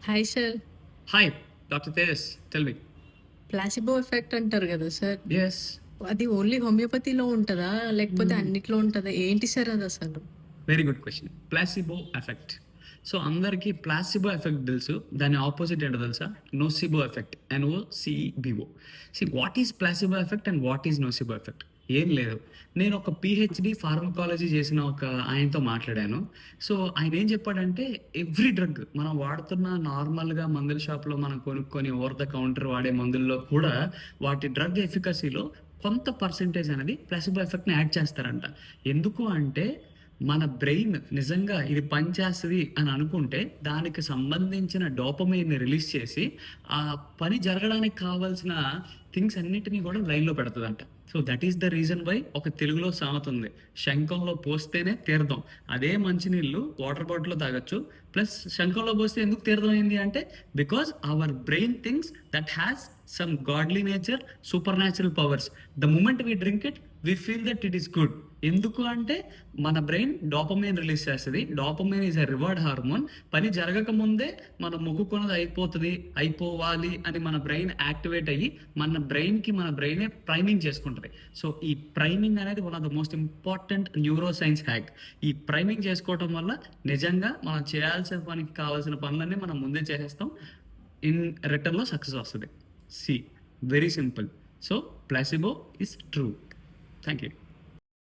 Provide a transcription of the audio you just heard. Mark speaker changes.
Speaker 1: Hi sir.
Speaker 2: Hi doctor Tejas, tell me.
Speaker 1: Placebo effect అంటారు గదా sir.
Speaker 2: Yes.
Speaker 1: అది only హోమియోపతిలో ఉంటదా? లేకపోతే అన్నిట్లో ఉంటదా? ఏంటి సార్ అదసలు?
Speaker 2: Very good question. Placebo effect. So అందరికీ ప్లాసిబో ఎఫెక్ట్ తెలుసు. దాని ఆపోజిట్ ఏంటో తెలుసా? Nocebo effect. NOCBO. What is placebo effect and what is nocebo effect? ఏం లేదు. నేను ఒక PhD ఫార్మకాలజీ చేసిన ఒక ఆయనతో మాట్లాడాను. సో ఆయన ఏం చెప్పాడంటే, ఎవ్రీ డ్రగ్ మనం వాడుతున్న నార్మల్గా మందుల షాప్లో మనం కొనుక్కొని ఓవర్ ద కౌంటర్ వాడే మందుల్లో కూడా వాటి డ్రగ్ ఎఫికసీలో కొంత పర్సెంటేజ్ అనేది ప్లాసిబో ఎఫెక్ట్ని యాడ్ చేస్తారంట. ఎందుకు అంటే మన బ్రెయిన్ నిజంగా ఇది పనిచేస్తుంది అని అనుకుంటే దానికి సంబంధించిన డోపమైన్ని రిలీజ్ చేసి ఆ పని జరగడానికి కావాల్సిన థింగ్స్ అన్నిటినీ కూడా లైన్లో పెడుతుందంట. So that is the reason why ఒక తెలుగులో సామెత ఉంది, శంఖంలో పోస్తేనే తీర్థం. అదే మంచినీళ్ళు వాటర్ బాటిల్లో తాగొచ్చు, ప్లస్ శంఖంలో పోస్తే ఎందుకు తీర్థం అయింది అంటే because our brain things that has some godly nature, supernatural powers. The moment we drink it we feel that it is good. ఎందుకు అంటే మన బ్రెయిన్ డోపమైన్ రిలీజ్ చేస్తుంది. Dopamine is a reward hormone. పని జరగక ముందే మనం మొక్కుకున్నది అయిపోతుంది, అయిపోవాలి అని మన బ్రెయిన్ యాక్టివేట్ అయ్యి మన బ్రెయినే ప్రైమింగ్ చేసుకుంటుంది. సో ఈ ప్రైమింగ్ అనేది one of the most important neuro science hack. ఈ ప్రైమింగ్ చేసుకోవటం వల్ల నిజంగా మనం చేయాల్సిన పనికి కావాల్సిన పనులన్నీ మనం ముందే చేసేస్తాం. ఇన్ రిటర్న్లో సక్సెస్ వస్తుంది. Very simple. So placebo is true. Thank you.